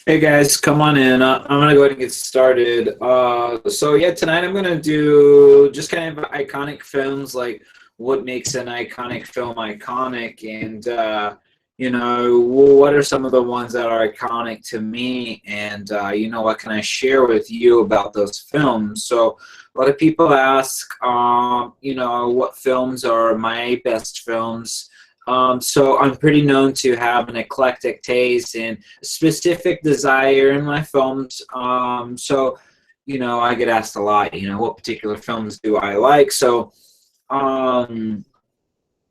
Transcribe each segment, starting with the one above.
Hey guys, come on in. I'm gonna go ahead and get started. So yeah, tonight I'm gonna do just kind of iconic films, like what makes an iconic film iconic, and what are some of the ones that are iconic to me, and what can I share with you about those films? So a lot of people ask, what films are my best films. So I'm pretty known to have an eclectic taste and specific desire in my films. I get asked a lot, what particular films do I like? So, um,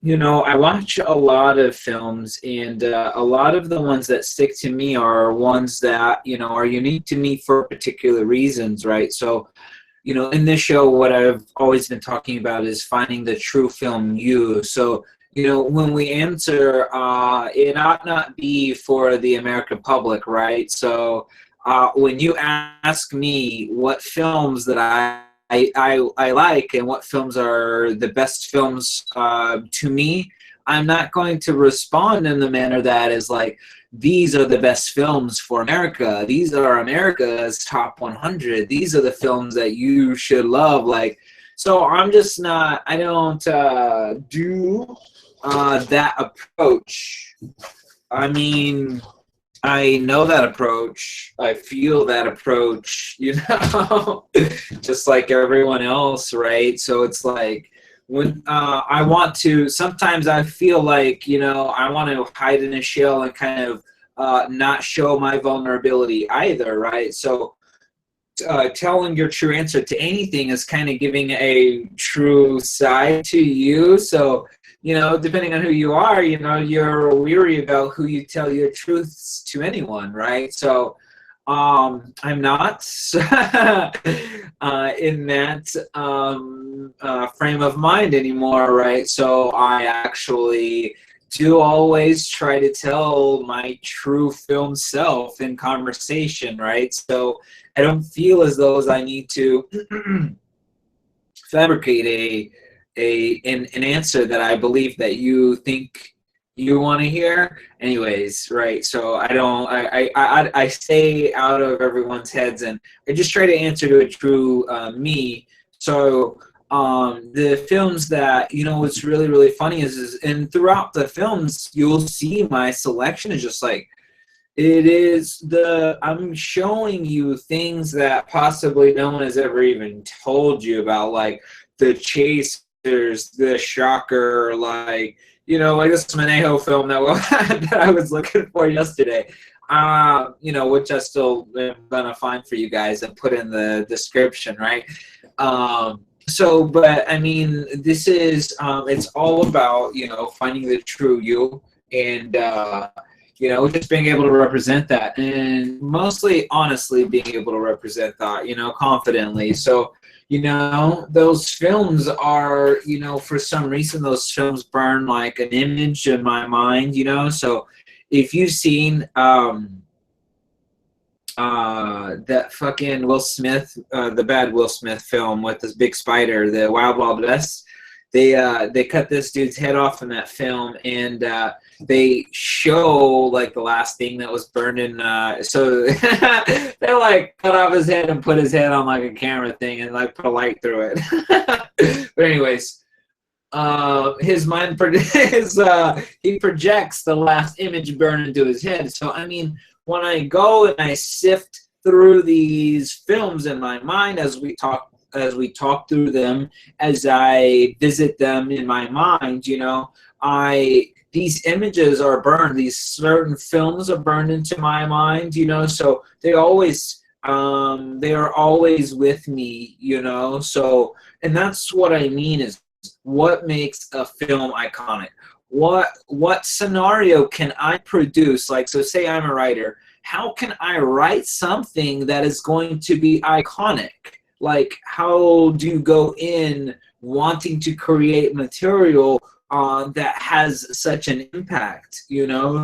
I watch a lot of films, and a lot of the ones that stick to me are ones that, are unique to me for particular reasons, right? So, in this show, what I've always been talking about is finding the true film you. So, when we answer, it ought not be for the American public, right? So, when you ask me what films that I like and what films are the best films to me, I'm not going to respond in the manner that is like, these are the best films for America. These are America's top 100. These are the films that you should love. Like, so I'm just not, I don't do that approach. I mean, I know that approach. I feel that approach, just like everyone else, right? So it's like when I want to, sometimes I feel like, I want to hide in a shell and kind of not show my vulnerability either, right? So telling your true answer to anything is kind of giving a true side to you. So, depending on who you are, you're weary about who you tell your truths to anyone, right? So I'm not in that frame of mind anymore, right? So I actually do always try to tell my true film self in conversation, right? So I don't feel as though as I need to fabricate an answer that I believe that you think you want to hear. Anyways, right? So I stay out of everyone's heads, and I just try to answer to a true me. So the films that, what's really really funny is and throughout the films you'll see my selection is just like, I'm showing you things that possibly no one has ever even told you about, like the Chasers, the Shocker, like this Monoke film that I was looking for yesterday. Which I still am gonna find for you guys and put in the description, right? But I mean, this is it's all about finding the true you, and just being able to represent that, and mostly, honestly, being able to represent that, confidently. So, those films are, for some reason, those films burn like an image in my mind, So, if you've seen that fucking Will Smith, the bad Will Smith film with this big spider, the Wild Wild West, they cut this dude's head off in that film, and they show like the last thing that was burned in. So they like cut off his head and put his head on like a camera thing and like put a light through it. But anyways, his mind he projects the last image burned into his head. So I mean, when I go and I sift through these films in my mind as we talk through them, as I visit them in my mind, these images are burned. These certain films are burned into my mind, So they are always with me, So, and that's what I mean is what makes a film iconic. What scenario can I produce? Like, so say I'm a writer. How can I write something that is going to be iconic? Like, how do you go in wanting to create material that has such an impact,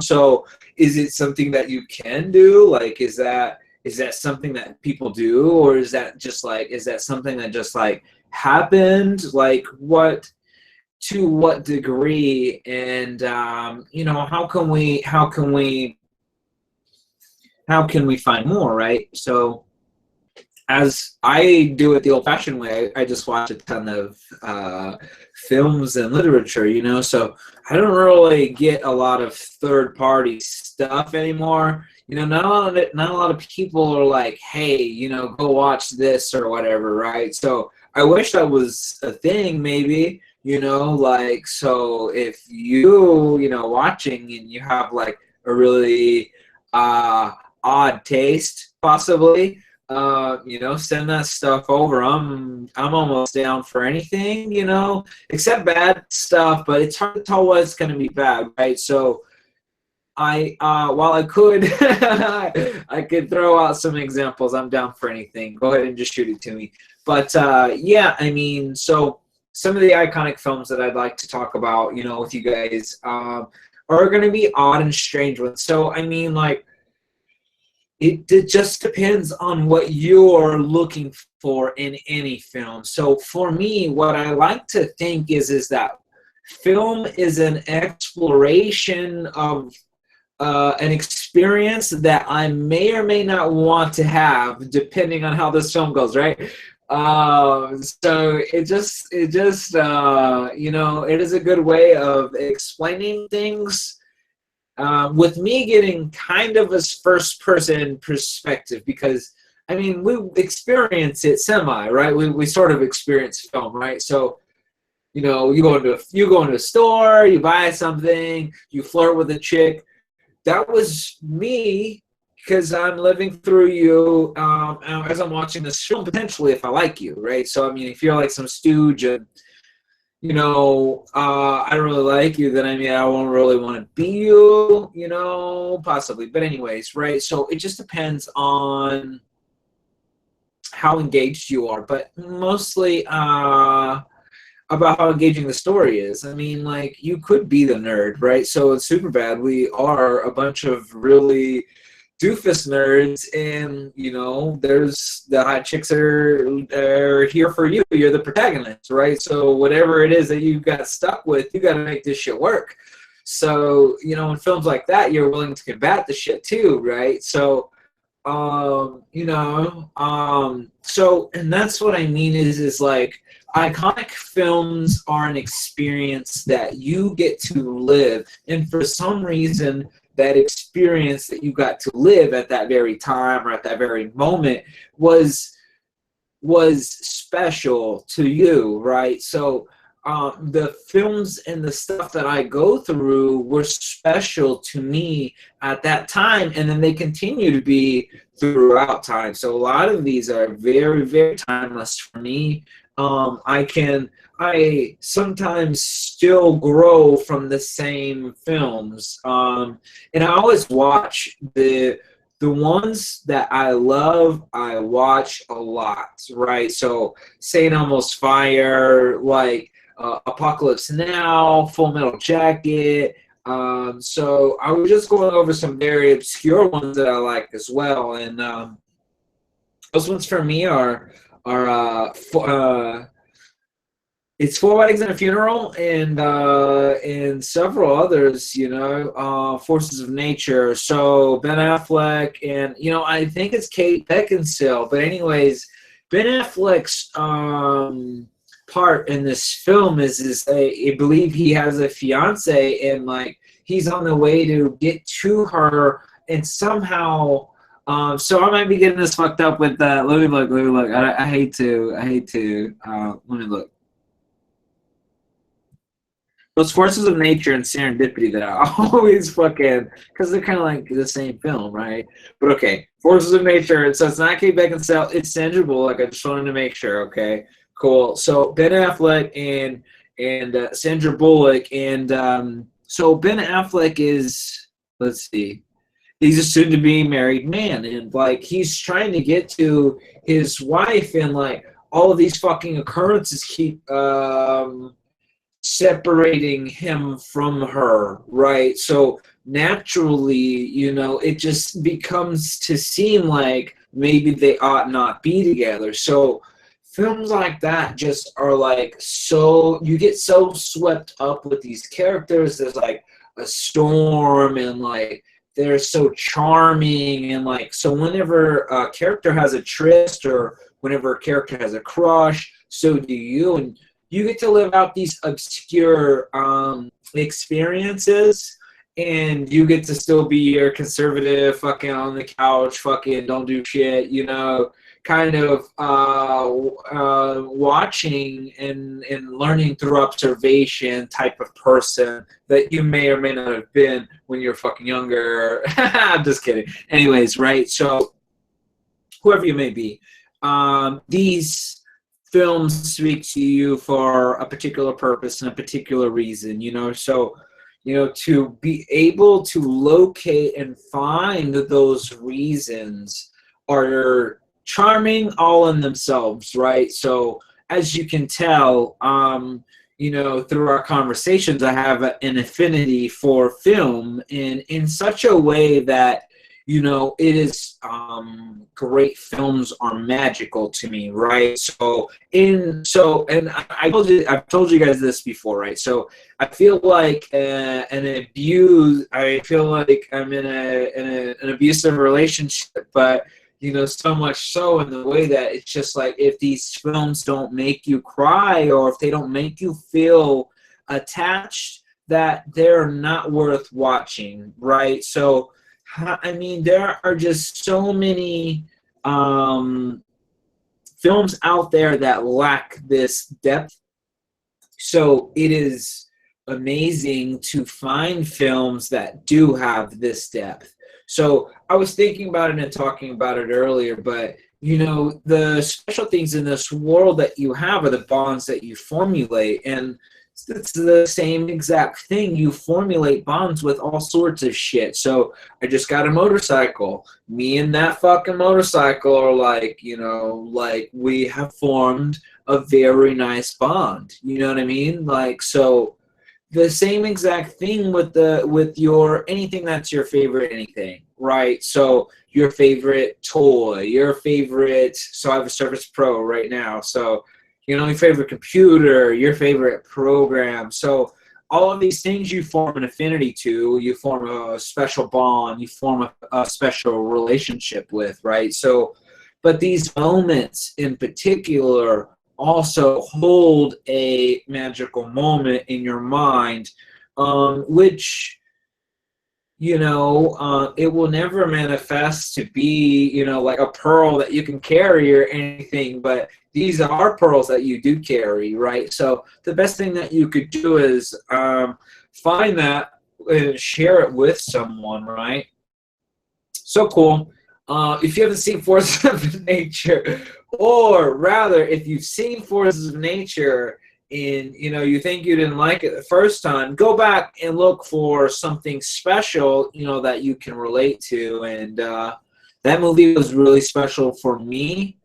So is it something that you can do? Like, is that something that people do? Or is that something that just like happened? Like, to what degree? And how can we how can we find more, right? So as I do it the old-fashioned way, I just watch a ton of films and literature, you know. So I don't really get a lot of third-party stuff anymore. You know, not a lot of people are like, "Hey, you know, go watch this or whatever," right? So I wish that was a thing, maybe. You know, like so if you know watching and you have like a really uh, odd taste, possibly you know, send that stuff over. I'm almost down for anything, you know, except bad stuff, but it's hard to tell what's gonna be bad, right? So I while I could I could throw out some examples. I'm down for anything. Go ahead and just shoot it to me. But yeah, I mean, so some of the iconic films that I'd like to talk about, you know, with you guys are going to be odd and strange ones. So I mean, like it just depends on what you're looking for in any film. So for me, what I like to think is that film is an exploration of an experience that I may or may not want to have, depending on how this film goes, right? So you know, it is a good way of explaining things with me getting kind of a first person perspective because I mean we experience it semi right we sort of experience film right so you know you go into a store you buy something you flirt with a chick that was me because I'm living through you as I'm watching this film potentially if I like you right so I mean if you're like some stooge and you know, I don't really like you, then I mean, I won't really want to be you, you know, possibly. But anyways, right? So it just depends on how engaged you are, but mostly about how engaging the story is. I mean, like, you could be the nerd, right? So in Superbad, we are a bunch of really doofus nerds and you know there's the hot chicks are here for you you're the protagonist right so whatever it is that you got stuck with you got to make this shit work so you know in films like that you're willing to combat the shit too right so you know so and that's what I mean is like iconic films are an experience that you get to live and for some reason that experience that you got to live at that very time or at that very moment was special to you, right? So the films and the stuff that I go through were special to me at that time, and then they continue to be throughout time. So a lot of these are very, very timeless for me. I sometimes still grow from the same films, and I always watch the ones that I love, I watch a lot, right? So, St. Elmo's Fire, like Apocalypse Now, Full Metal Jacket. So, I was just going over some very obscure ones that I like as well, and those ones for me are it's Four Weddings and a Funeral and several others, you know, Forces of Nature. So Ben Affleck and you know I think it's Kate Beckinsale, but anyways, Ben Affleck's part in this film is I believe he has a fiance and like he's on the way to get to her and somehow. So I might be getting this fucked up with let me look. I hate to. Let me look. Those forces of nature and serendipity that I always fucking because they're kind of like the same film, right? But okay, forces of nature. So it's not Kate Beckinsale. It's Sandra Bullock. I just wanted to make sure. Okay, cool. So Ben Affleck and Sandra Bullock and so Ben Affleck is let's see. He's a soon-to-be married man, and like he's trying to get to his wife, and like all of these fucking occurrences keep separating him from her, right? So naturally, you know, it just becomes to seem like maybe they ought not be together. So films like that just are like so you get so swept up with these characters. There's like a storm and like they're so charming, and like, so whenever a character has a tryst, or whenever a character has a crush, so do you, and you get to live out these obscure experiences, and you get to still be your conservative, fucking on the couch, fucking don't do shit, you know, kind of watching and learning through observation type of person that you may or may not have been when you're fucking younger. I'm just kidding. Anyways, right? So whoever you may be, these films speak to you for a particular purpose and a particular reason, you know. So, you know, to be able to locate and find those reasons are charming all in themselves, right? So as you can tell, you know, through our conversations, I have an affinity for film in such a way that, you know, it is great films are magical to me, right? So and I've told you guys this before, right? So I feel like I feel like I'm in an abusive relationship, but you know, so much so in the way that it's just like, if these films don't make you cry, or if they don't make you feel attached, that they're not worth watching, right? So, I mean, there are just so many films out there that lack this depth. So it is amazing to find films that do have this depth. So I was thinking about it and talking about it earlier, but you know, the special things in this world that you have are the bonds that you formulate, and it's the same exact thing. You formulate bonds with all sorts of shit. So I just got a motorcycle. Me and that fucking motorcycle are like, you know, like we have formed a very nice bond. You know what I mean? Like, so the same exact thing with your anything that's your favorite anything, right? So your favorite toy, your favorite, so I have a Surface Pro right now, so you know, your favorite computer, your favorite program. So all of these things you form an affinity to, you form a special bond, you form a special relationship with, right? So, but these moments in particular also hold a magical moment in your mind, which, you know, it will never manifest to be, you know, like a pearl that you can carry or anything, but these are pearls that you do carry, right? So the best thing that you could do is find that and share it with someone, right? So cool. If you haven't seen Forces of Nature, or rather, if you've seen Forces of Nature and you know you think you didn't like it the first time, go back and look for something special, you know, that you can relate to. And that movie was really special for me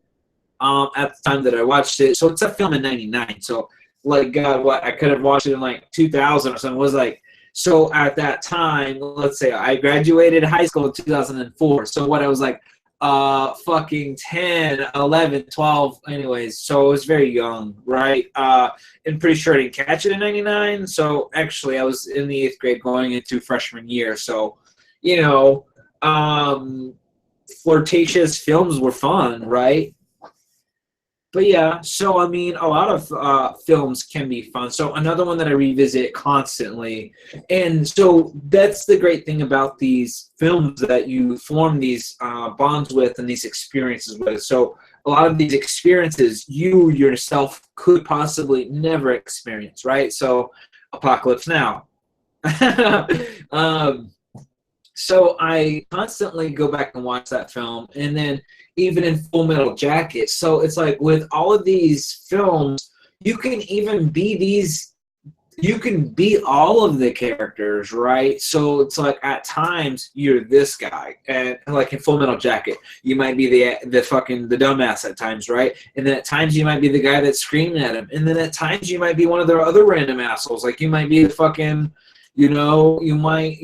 at the time that I watched it. So it's a film in '99. So like, God, what, I could have watched it in like 2000 or something. It was like, so at that time, let's say I graduated high school in 2004. So what, I was like fucking 10, 11, 12, anyways. So I was very young, right? And pretty sure I didn't catch it in '99. So actually I was in the 8th grade going into freshman year. So, you know, flirtatious films were fun, right? But yeah, so I mean, a lot of films can be fun. So another one that I revisit constantly, and so that's the great thing about these films that you form these bonds with and these experiences with. So a lot of these experiences you yourself could possibly never experience, right? So Apocalypse Now. So I constantly go back and watch that film, and then even in Full Metal Jacket. So it's like with all of these films, you can even be these, you can be all of the characters, right? So it's like at times you're this guy, and like in Full Metal Jacket, you might be the fucking the dumbass at times, right? And then at times you might be the guy that's screaming at him, and then at times you might be one of their other random assholes, like you might be the fucking, you know, you might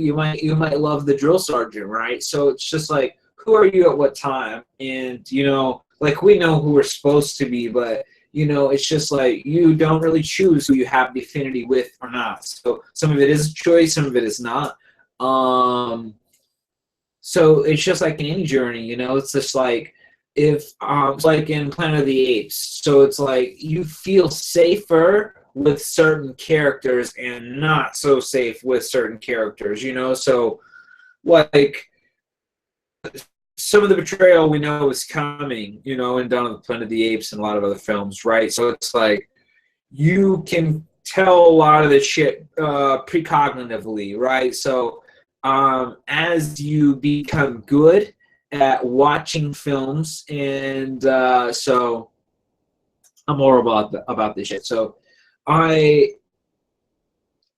love the drill sergeant, right? So it's just like, who are you at what time? And you know, like we know who we're supposed to be, but you know, it's just like you don't really choose who you have the affinity with or not. So some of it is a choice, some of it is not. So it's just like any journey, you know. It's just like if it's like in Planet of the Apes. So it's like you feel safer with certain characters and not so safe with certain characters, you know. So like some of the betrayal we know is coming, you know, in Dawn of the Planet of the Apes and a lot of other films, right? So it's like you can tell a lot of the shit precognitively, right? So as you become good at watching films, and so I'm more about this shit. So I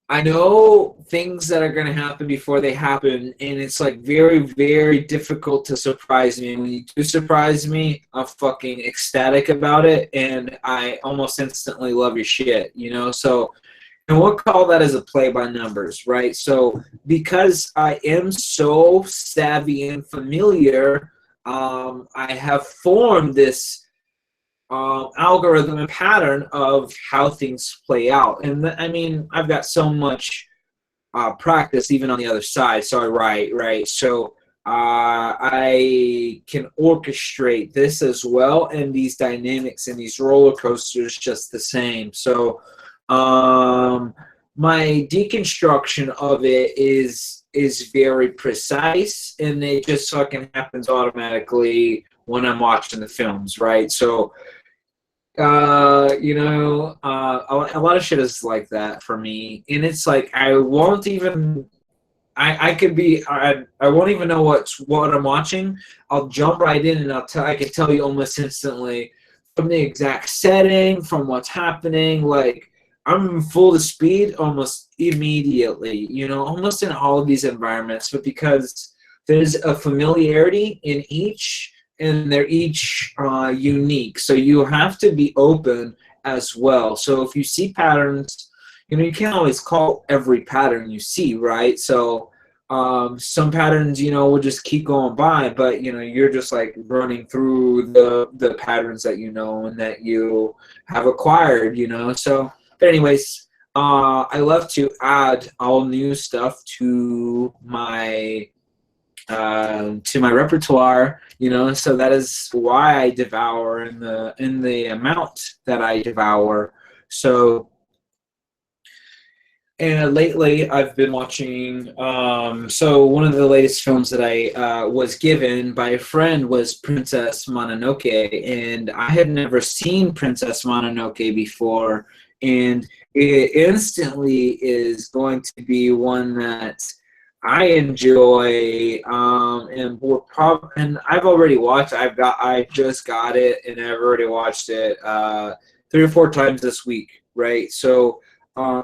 I know things that are going to happen before they happen, and it's like very, very difficult to surprise me. When you do surprise me, I'm fucking ecstatic about it, and I almost instantly love your shit, you know? So, and we'll call that as a play by numbers, right? So, because I am so savvy and familiar, I have formed this algorithm and pattern of how things play out. And I mean, I've got so much practice even on the other side. So I write, right? So I can orchestrate this as well, and these dynamics and these roller coasters just the same. So my deconstruction of it is very precise, and it just fucking happens automatically when I'm watching the films, right? So you know, a lot of shit is like that for me, and it's like I won't even. I could be. I won't even know what I'm watching. I'll jump right in, and I can tell you almost instantly from the exact setting, from what's happening. Like I'm full to speed almost immediately. You know, almost in all of these environments, but because there's a familiarity in each, and they're each unique. So you have to be open as well. So if you see patterns, you know, you can't always call every pattern you see, right? So some patterns, you know, will just keep going by, but you know, you're just like running through the patterns that you know and that you have acquired, you know. So, but anyways, I love to add all new stuff to my repertoire, you know, so that is why I devour in the amount that I devour. So, and lately I've been watching. So one of the latest films that I was given by a friend was Princess Mononoke, and I had never seen Princess Mononoke before, and it instantly is going to be one that I enjoy, and I've already watched. I just got it, and I've already watched it 3 or 4 times this week, right? So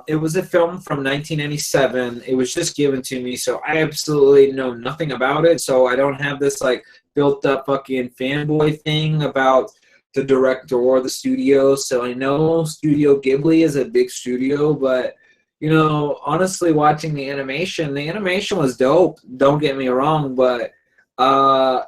it was a film from 1997. It was just given to me, so I absolutely know nothing about it. So I don't have this like built up fucking fanboy thing about the director or the studio. So I know Studio Ghibli is a big studio, but you know, honestly, watching the animation was dope. Don't get me wrong, but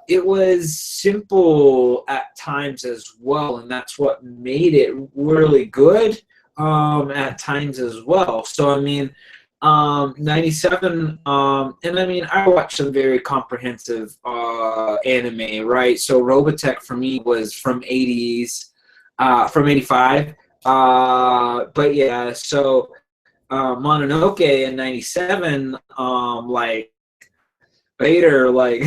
it was simple at times as well, and that's what made it really good at times as well. So I mean, 97, and I mean, I watched some very comprehensive anime, right? So Robotech for me was from 80s, from 85. But yeah, so Mononoke in 97, like later, like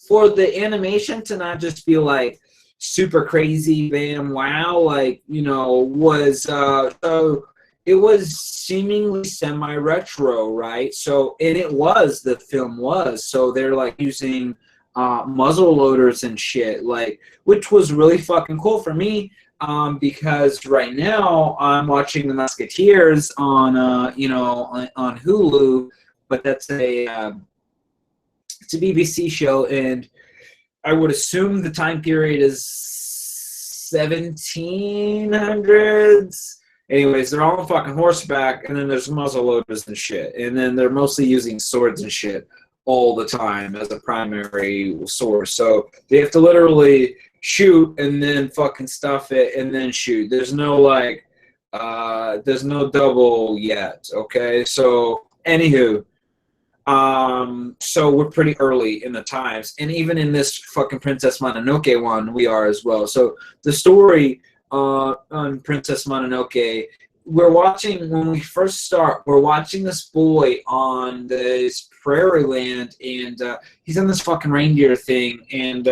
for the animation to not just be like super crazy, bam, wow, like, you know, was so it was seemingly semi-retro, right? So, and the film was, so they're like using muzzle loaders and shit, like, which was really fucking cool for me. Because right now I'm watching The Musketeers on, you know, on Hulu, but that's it's a BBC show, and I would assume the time period is 1700s. Anyways, they're all on fucking horseback, and then there's muzzle loaders and shit, and then they're mostly using swords and shit all the time as a primary source. So they have to literally shoot and then fucking stuff it and then shoot. There's no like, there's no double yet. Okay, so anywho, So we're pretty early in the times, and even in this fucking Princess Mononoke one, we are as well. So the story on Princess Mononoke, we're watching when we first start. We're watching this boy on this prairie land, and he's on this fucking reindeer thing. And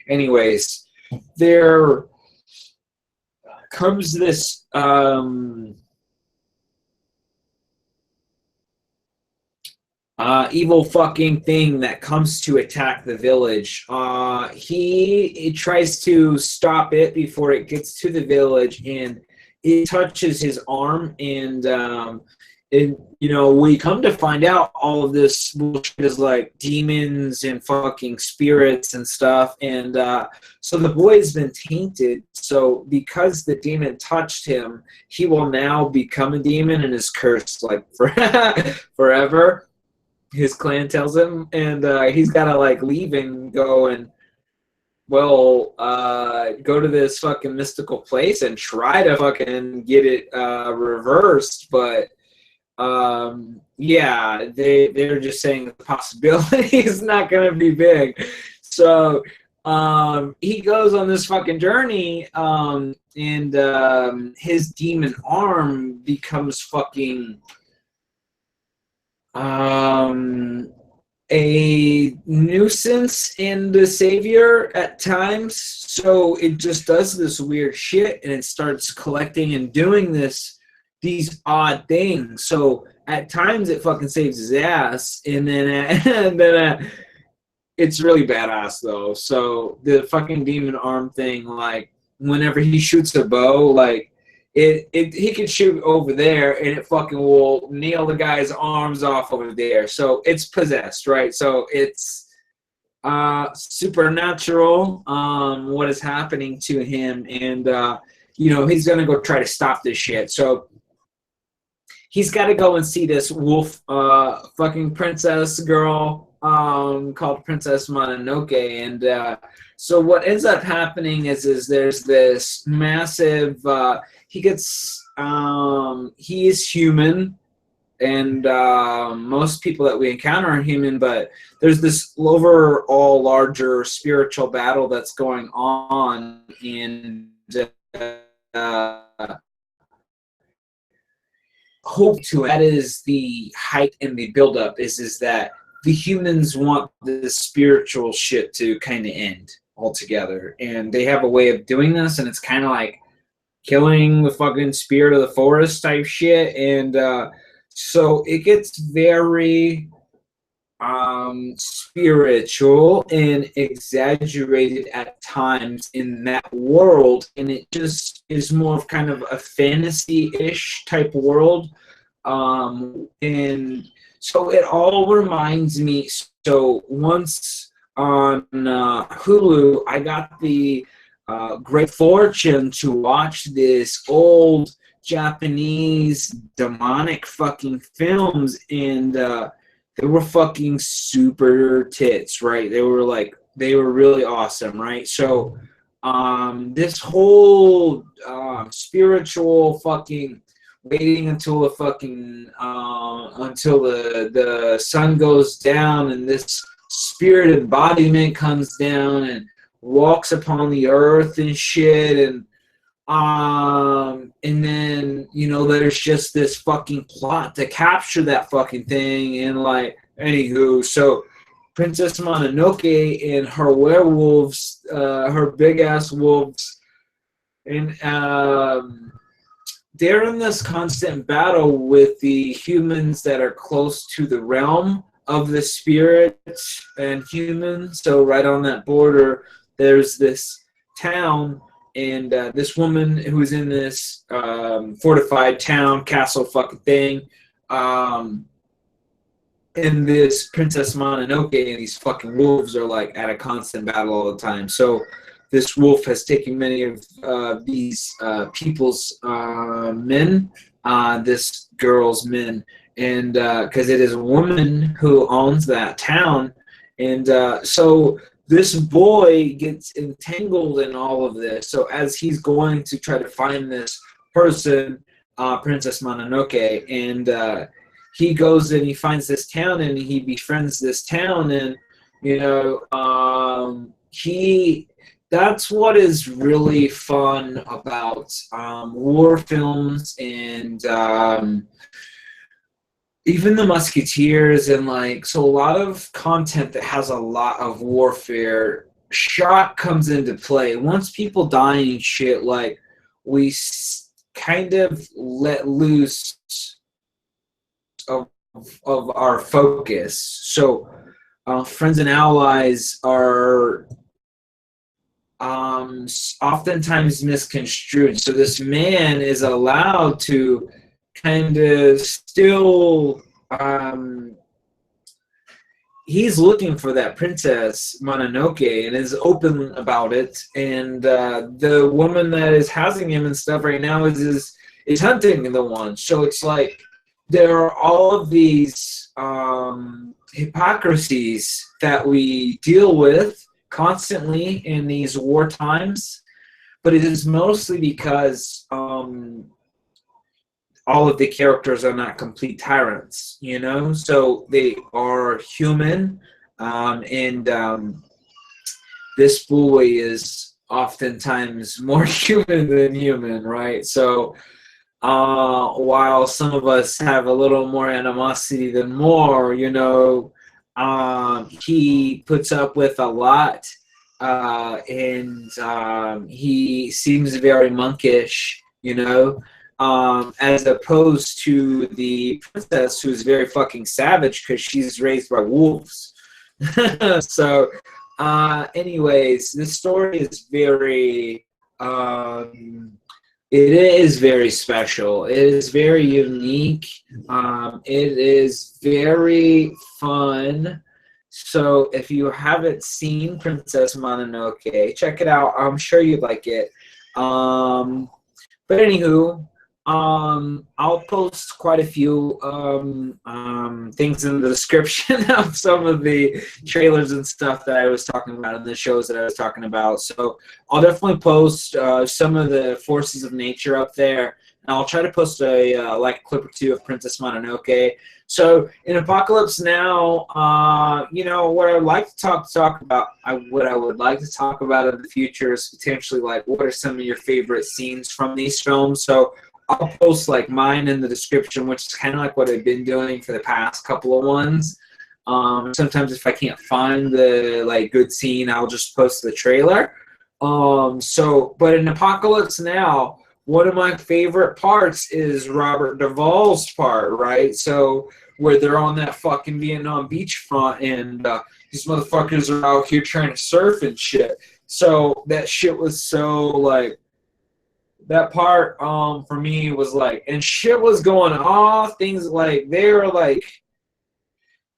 anyways, there comes this. Evil fucking thing that comes to attack the village. He tries to stop it before it gets to the village, and it touches his arm. And we come to find out all of this bullshit is like demons and fucking spirits and stuff. And so the boy's been tainted. So because the demon touched him, he will now become a demon and is cursed like forever. His clan tells him, and he's got to like leave and go and go to this fucking mystical place and try to fucking get it reversed. But yeah, they're just saying the possibility is not gonna be big. So he goes on this fucking journey, and his demon arm becomes fucking a nuisance and the savior at times. So it just does this weird shit, and it starts collecting and doing these odd things. So at times it fucking saves his ass, and then it's really badass though. So the fucking demon arm thing, like whenever he shoots a bow, like he can shoot over there and it fucking will nail the guy's arms off over there. So it's possessed, right? So it's supernatural, what is happening to him. And he's gonna go try to stop this shit. So he's got to go and see this wolf fucking princess girl called Princess Mononoke. And so what ends up happening is there's this massive he is human, and most people that we encounter are human, but there's this overall larger spiritual battle that's going on. And hope to it. That is the height and the buildup is that the humans want the spiritual shit to kind of end altogether, and they have a way of doing this, and it's kind of like killing the fucking spirit of the forest type shit. And so it gets very spiritual and exaggerated at times in that world, and it just is more of kind of a fantasy-ish type world. And so it all reminds me. So once on Hulu, I got the great fortune to watch this old Japanese demonic fucking films, and they were fucking super tits, right? They were really awesome, right? So this whole spiritual fucking waiting until the fucking until the sun goes down and this spirit embodiment comes down and walks upon the earth and shit. And then there's just this fucking plot to capture that fucking thing. And like, anywho, so Princess Mononoke and her werewolves, her big ass wolves, and they're in this constant battle with the humans that are close to the realm of the spirits and humans. So right on that border, there's this town, and this woman who's in this fortified town, castle fucking thing, and this Princess Mononoke and these fucking wolves are like at a constant battle all the time. So this wolf has taken many of these people's men, this girl's men, and because it is a woman who owns that town. And so this boy gets entangled in all of this. So as he's going to try to find this person, Princess Mononoke, and he goes and he finds this town and he befriends this town, and you know, that's what is really fun about war films, and even the Musketeers, and like, so a lot of content that has a lot of warfare shot comes into play. Once people die and shit, like, we kind of let loose of our focus. So friends and allies are oftentimes misconstrued. So this man is allowed to kind of still, he's looking for that princess Mononoke and is open about it. And the woman that is housing him and stuff right now is hunting the one. So it's like there are all of these hypocrisies that we deal with constantly in these war times, but it is mostly because all of the characters are not complete tyrants, you know, so they are human, and this boy is oftentimes more human than human, right? So while some of us have a little more animosity than more, you know, he puts up with a lot, and he seems very monkish, you know, as opposed to the princess, who's very fucking savage because she's raised by wolves. So, anyways, this story is very, it is very special. It is very unique. It is very fun. So if you haven't seen Princess Mononoke, check it out. I'm sure you'd like it. But anywho, I'll post quite a few things in the description of some of the trailers and stuff that I was talking about and the shows that I was talking about. So I'll definitely post some of the forces of nature up there. And I'll try to post a clip or two of Princess Mononoke. So in Apocalypse Now, you know, what I would like to talk about, what I would like to talk about in the future is potentially like what are some of your favorite scenes from these films. So I'll post like mine in the description, which is kind of like what I've been doing for the past couple of ones. Sometimes if I can't find the like good scene, I'll just post the trailer. But in Apocalypse Now, one of my favorite parts is Robert Duvall's part, right? So where they're on that fucking Vietnam beachfront and these motherfuckers are out here trying to surf and shit. So that shit was so like, that part for me was like, and shit was going off. Things like they're like,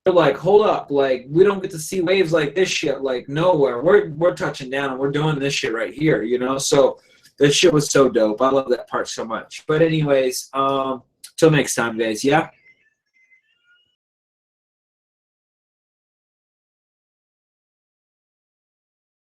hold up, like we don't get to see waves like this shit like nowhere. We're touching down and we're doing this shit right here, you know. So that shit was so dope. I love that part so much. But anyways, till next time, guys. Yeah.